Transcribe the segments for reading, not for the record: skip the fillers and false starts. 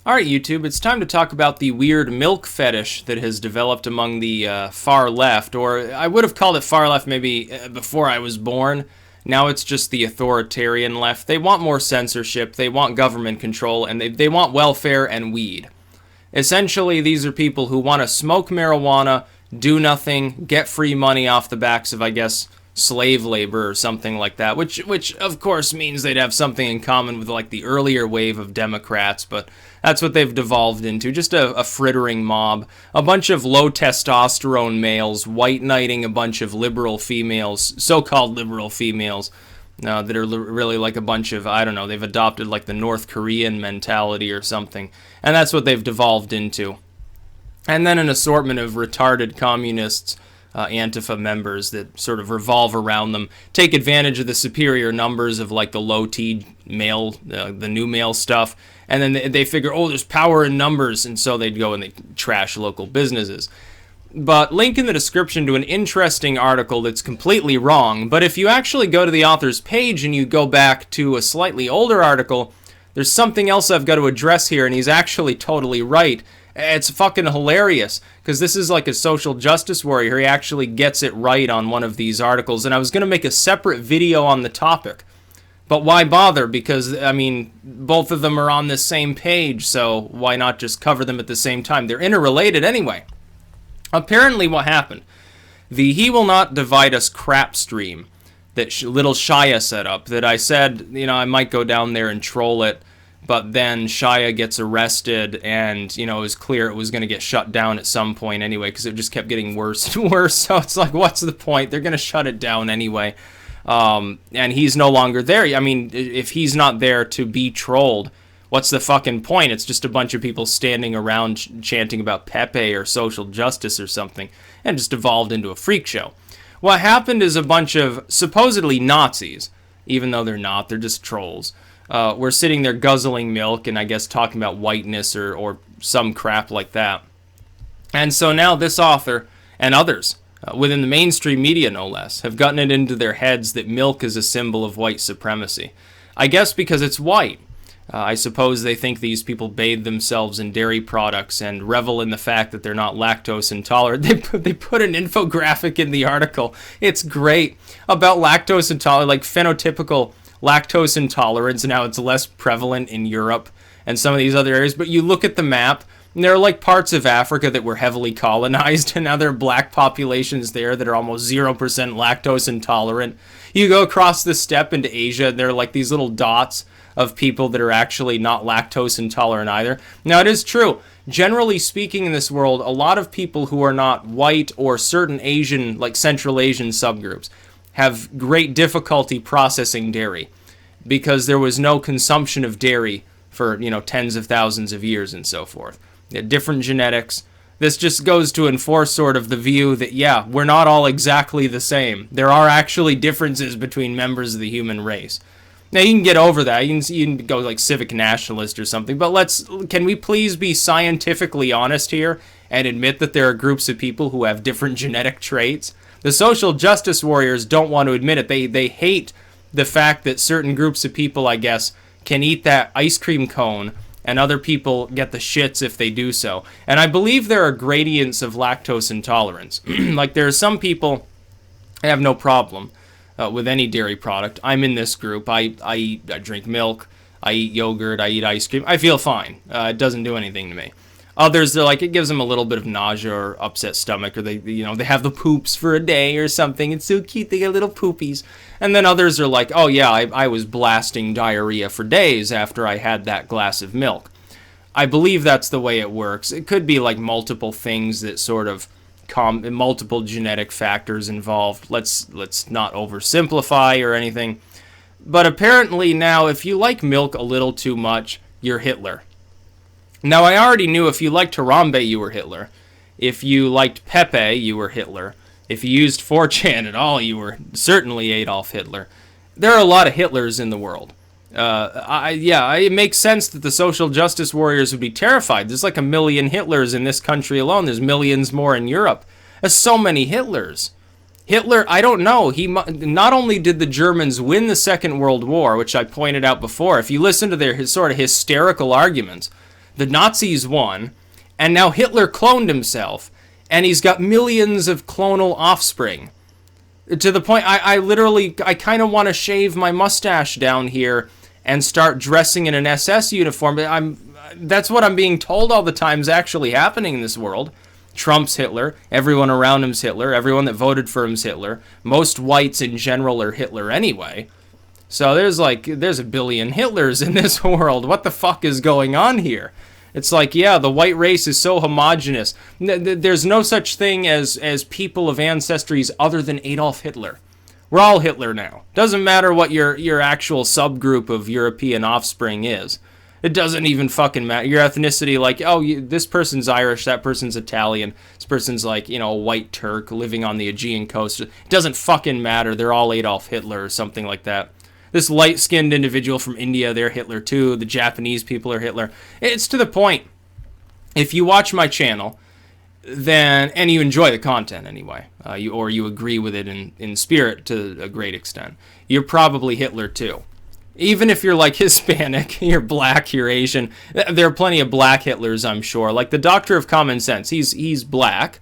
Alright, YouTube, it's time to talk about the weird milk fetish that has developed among the far left, or I would have called it far left maybe before I was born. Now it's just the authoritarian left. They want more censorship, they want government control, and they want welfare and weed. Essentially, these are people who want to smoke marijuana, do nothing, get free money off the backs of, I guess, slave labor or something like that, which of course means they'd have something in common with like the earlier wave of Democrats, but that's what they've devolved into, just a frittering mob, a bunch of low testosterone males white knighting a bunch of liberal females, so-called liberal females, that are really like a bunch of, I don't know, they've adopted like the North Korean mentality or something, and that's what they've devolved into. And then an assortment of retarded communists, Antifa members that sort of revolve around them, take advantage of the superior numbers of like the low T male, the new male stuff, and then they figure, oh, there's power in numbers, and so they'd go and they trash local businesses. But link in the description to an interesting article that's completely wrong, but if you actually go to the author's page and you go back to a slightly older article, there's something else I've got to address here, and he's actually totally right. It's fucking hilarious, because this is like a social justice warrior. He actually gets it right on one of these articles, and I was going to make a separate video on the topic. But why bother? Because, I mean, both of them are on the same page, so why not just cover them at the same time? They're interrelated anyway. Apparently what happened, the He Will Not Divide Us crap stream that little Shia set up, that I said, you know, I might go down there and troll it, but then Shia gets arrested, and, you know, it was clear it was going to get shut down at some point anyway, because it just kept getting worse and worse, so it's like, what's the point? They're going to shut it down anyway, and he's no longer there. I mean, if he's not there to be trolled, what's the fucking point? It's just a bunch of people standing around chanting about Pepe or social justice or something, and just evolved into a freak show. What happened is a bunch of supposedly Nazis, even though they're not, they're just trolls, were sitting there guzzling milk and I guess talking about whiteness or some crap like that. And so now this author and others, within the mainstream media no less, have gotten it into their heads that milk is a symbol of white supremacy. I guess because it's white. I suppose they think these people bathe themselves in dairy products and revel in the fact that they're not lactose intolerant. They put an infographic in the article. It's great about lactose intolerant, like phenotypical lactose intolerance. Now it's less prevalent in Europe and some of these other areas. But you look at the map, and there are like parts of Africa that were heavily colonized, and now there are black populations there that are almost 0% lactose intolerant. You go across the steppe into Asia, and there are like these little dots of people that are actually not lactose intolerant either. Now, it is true, generally speaking in this world, a lot of people who are not white or certain Asian, like Central Asian subgroups, have great difficulty processing dairy because there was no consumption of dairy for, you know, tens of thousands of years and so forth. Different genetics. This just goes to enforce sort of the view that, yeah, we're not all exactly the same. There are actually differences between members of the human race. Now, you can get over that. You can go like civic nationalist or something, but can we please be scientifically honest here and admit that there are groups of people who have different genetic traits? The social justice warriors don't want to admit it. They hate the fact that certain groups of people, I guess, can eat that ice cream cone and other people get the shits if they do so. And I believe there are gradients of lactose intolerance. Like, there are some people I have no problem with any dairy product. I'm in this group. I drink milk, I eat yogurt, I eat ice cream. I feel fine. It doesn't do anything to me. Others, they're like, it gives them a little bit of nausea or upset stomach, or they have the poops for a day or something. It's so cute, they get little poopies. And then others are like, oh yeah, I was blasting diarrhea for days after I had that glass of milk. I believe that's the way it works. It could be like multiple things that sort of multiple genetic factors involved. Let's not oversimplify or anything. But apparently now, if you like milk a little too much, you're Hitler. Now, I already knew if you liked Harambe, you were Hitler. If you liked Pepe, you were Hitler. If you used 4chan at all, you were certainly Adolf Hitler. There are a lot of Hitlers in the world. It makes sense that the social justice warriors would be terrified. There's like 1 million Hitlers in this country alone. There's millions more in Europe. There's so many Hitlers. Hitler, I don't know. Not only did the Germans win the Second World War, which I pointed out before, if you listen to their sort of hysterical arguments, The Nazis won, and now Hitler cloned himself, and he's got millions of clonal offspring. To the point, I kind of want to shave my mustache down here and start dressing in an SS uniform. That's what I'm being told all the time is actually happening in this world. Trump's Hitler. Everyone around him's Hitler. Everyone that voted for him's Hitler. Most whites in general are Hitler anyway. So there's a billion Hitlers in this world. What the fuck is going on here? It's like, yeah, the white race is so homogenous. There's no such thing as people of ancestries other than Adolf Hitler. We're all Hitler now. Doesn't matter what your actual subgroup of European offspring is. It doesn't even fucking matter. Your ethnicity, like, oh, this person's Irish, that person's Italian, this person's like, a white Turk living on the Aegean coast. It doesn't fucking matter. They're all Adolf Hitler or something like that. This light-skinned individual from India, they're Hitler too. The Japanese people are Hitler. It's to the point. If you watch my channel, and you enjoy the content anyway, you agree with it in spirit to a great extent, you're probably Hitler too. Even if you're like Hispanic, you're black, you're Asian, there are plenty of black Hitlers, I'm sure. Like the Doctor of Common Sense, he's black,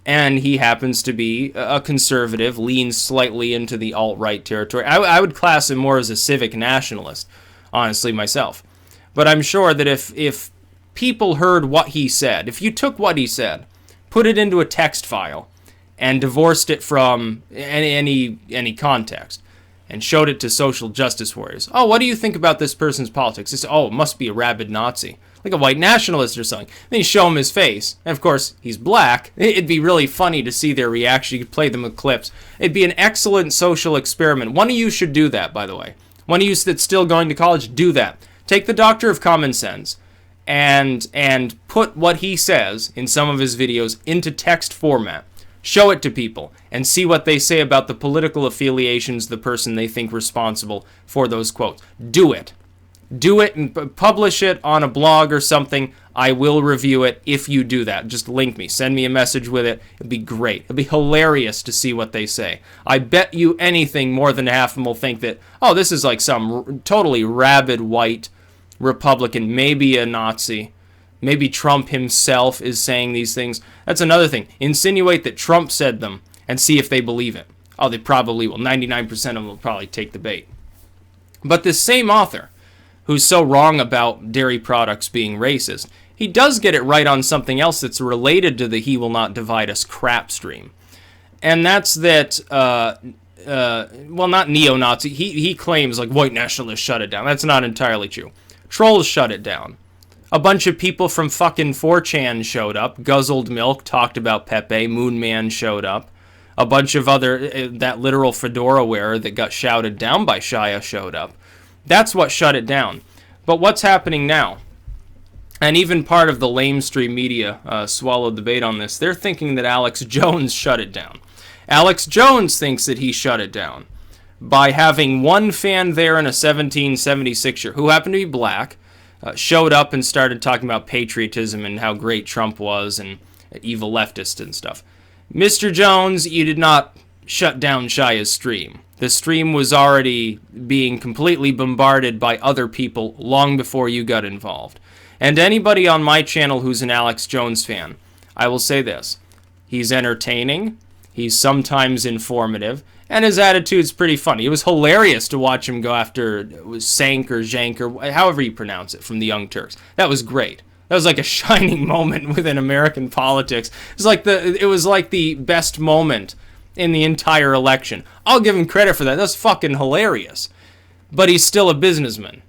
and he happens to be a conservative, leans slightly into the alt-right territory. I would class him more as a civic nationalist, honestly, myself. But I'm sure that if people heard what he said, if you took what he said, put it into a text file, and divorced it from any context, and showed it to social justice warriors. Oh, what do you think about this person's politics? They say, oh, it must be a rabid Nazi, like a white nationalist or something. Then you show him his face, and of course, he's black. It'd be really funny to see their reaction. You could play them with clips. It'd be an excellent social experiment. One of you should do that, by the way. One of you that's still going to college, do that. Take the Doctor of Common Sense and put what he says in some of his videos into text format. Show it to people and see what they say about the political affiliations of the person they think responsible for those quotes. Do it. Do it and publish it on a blog or something. I will review it if you do that. Just link me. Send me a message with it. It'd be great. It'd be hilarious to see what they say. I bet you anything more than half of them will think that, oh, this is like some totally rabid white Republican, maybe a Nazi. Maybe Trump himself is saying these things. That's another thing. Insinuate that Trump said them and see if they believe it. Oh, they probably will. 99% of them will probably take the bait. But this same author, who's so wrong about dairy products being racist, he does get it right on something else that's related to the "he will not divide us" crap stream. And that's that, well, not neo-Nazi. He claims, like, white nationalists shut it down. That's not entirely true. Trolls shut it down. A bunch of people from fucking 4chan showed up. Guzzled Milk talked about Pepe. Moonman showed up. A bunch of other, that literal fedora wearer that got shouted down by Shia showed up. That's what shut it down. But what's happening now? And even part of the lamestream media swallowed the bait on this. They're thinking that Alex Jones shut it down. Alex Jones thinks that he shut it down by having one fan there in a 1776 shirt, who happened to be black, showed up and started talking about patriotism and how great Trump was and evil leftists and stuff. Mr. Jones, you did not shut down Shia's stream. The stream was already being completely bombarded by other people long before you got involved. And anybody on my channel who's an Alex Jones fan, I will say this. He's entertaining, he's sometimes informative, and his attitude's pretty funny. It was hilarious to watch him go after, it was Zank or Jank or however you pronounce it, from the Young Turks. That was great. That was like a shining moment within American politics. It was like the best moment in the entire election. I'll give him credit for that. That's fucking hilarious. But he's still a businessman.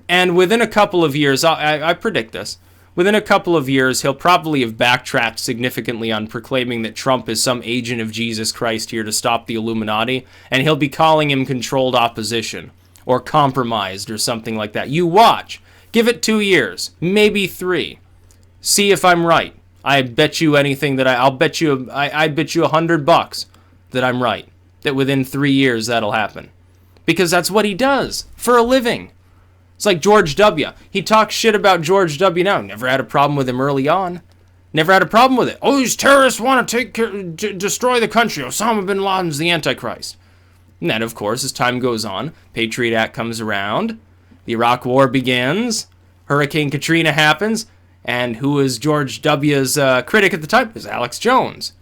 And within a couple of years, I predict this, within a couple of years, he'll probably have backtracked significantly on proclaiming that Trump is some agent of Jesus Christ here to stop the Illuminati, and he'll be calling him controlled opposition, or compromised, or something like that. You watch. Give it 2 years, maybe 3. See if I'm right. I bet you anything that I'd bet you $100 that I'm right. That within 3 years that'll happen. Because that's what he does for a living. It's like George W. He talks shit about George W. now. Never had a problem with him early on. Never had a problem with it. Oh, these terrorists want to destroy the country. Osama bin Laden's the Antichrist. And then, of course, as time goes on, Patriot Act comes around. The Iraq War begins. Hurricane Katrina happens. And who was George W.'s critic at the time? It was Alex Jones.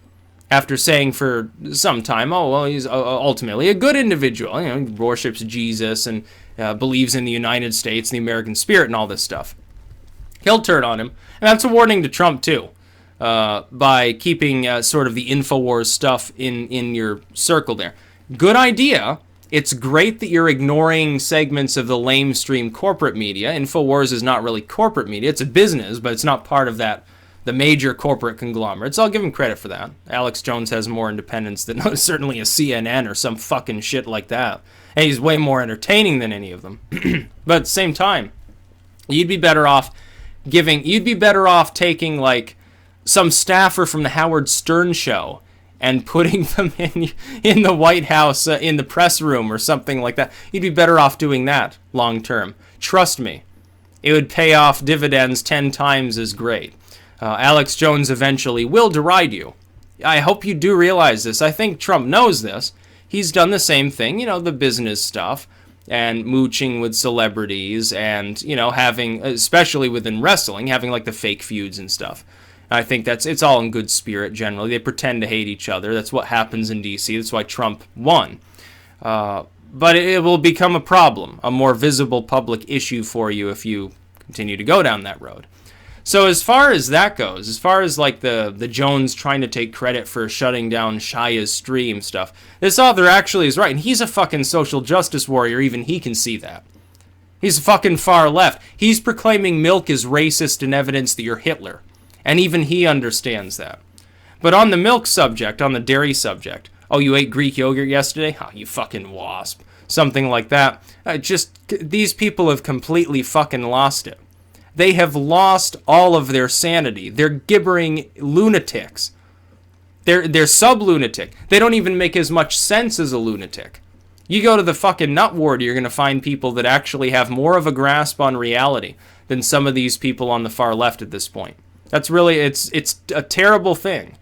After saying for some time, oh, well, he's ultimately a good individual. You know, he worships Jesus and believes in the United States and the American spirit and all this stuff. He'll turn on him. And that's a warning to Trump, too, by keeping sort of the InfoWars stuff in your circle there. Good idea. It's great that you're ignoring segments of the lamestream corporate media. InfoWars is not really corporate media. It's a business, but it's not part of that, the major corporate conglomerates. I'll give him credit for that. Alex Jones has more independence than certainly a CNN or some fucking shit like that. And he's way more entertaining than any of them. But at the same time, you'd be better off taking like some staffer from the Howard Stern show and putting them in the White House, in the press room or something like that. You'd be better off doing that long term. Trust me. It would pay off dividends 10 times as great. Alex Jones eventually will deride you. I hope you do realize this. I think Trump knows this. He's done the same thing, you know, the business stuff and mooching with celebrities and, you know, having, especially within wrestling, having like the fake feuds and stuff. I think it's all in good spirit generally. They pretend to hate each other. That's what happens in D.C. That's why Trump won. But it will become a problem, a more visible public issue for you if you continue to go down that road. So as far as that goes, as far as like the Jones trying to take credit for shutting down Shaya's stream stuff, this author actually is right. And he's a fucking social justice warrior. Even he can see that. He's fucking far left. He's proclaiming milk is racist and evidence that you're Hitler. And even he understands that. But on the milk subject, on the dairy subject, oh, you ate Greek yogurt yesterday? Oh, you fucking wasp. Something like that. These people have completely fucking lost it. They have lost all of their sanity. They're gibbering lunatics. They're sub-lunatic. They don't even make as much sense as a lunatic. You go to the fucking nut ward, you're going to find people that actually have more of a grasp on reality than some of these people on the far left at this point. That's really, it's a terrible thing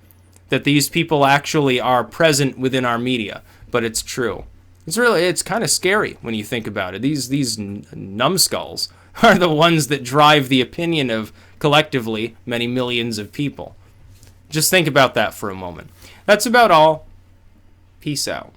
that these people actually are present within our media, but it's true. It's kind of scary when you think about it. These numbskulls are the ones that drive the opinion of, collectively, many millions of people. Just think about that for a moment. That's about all. Peace out.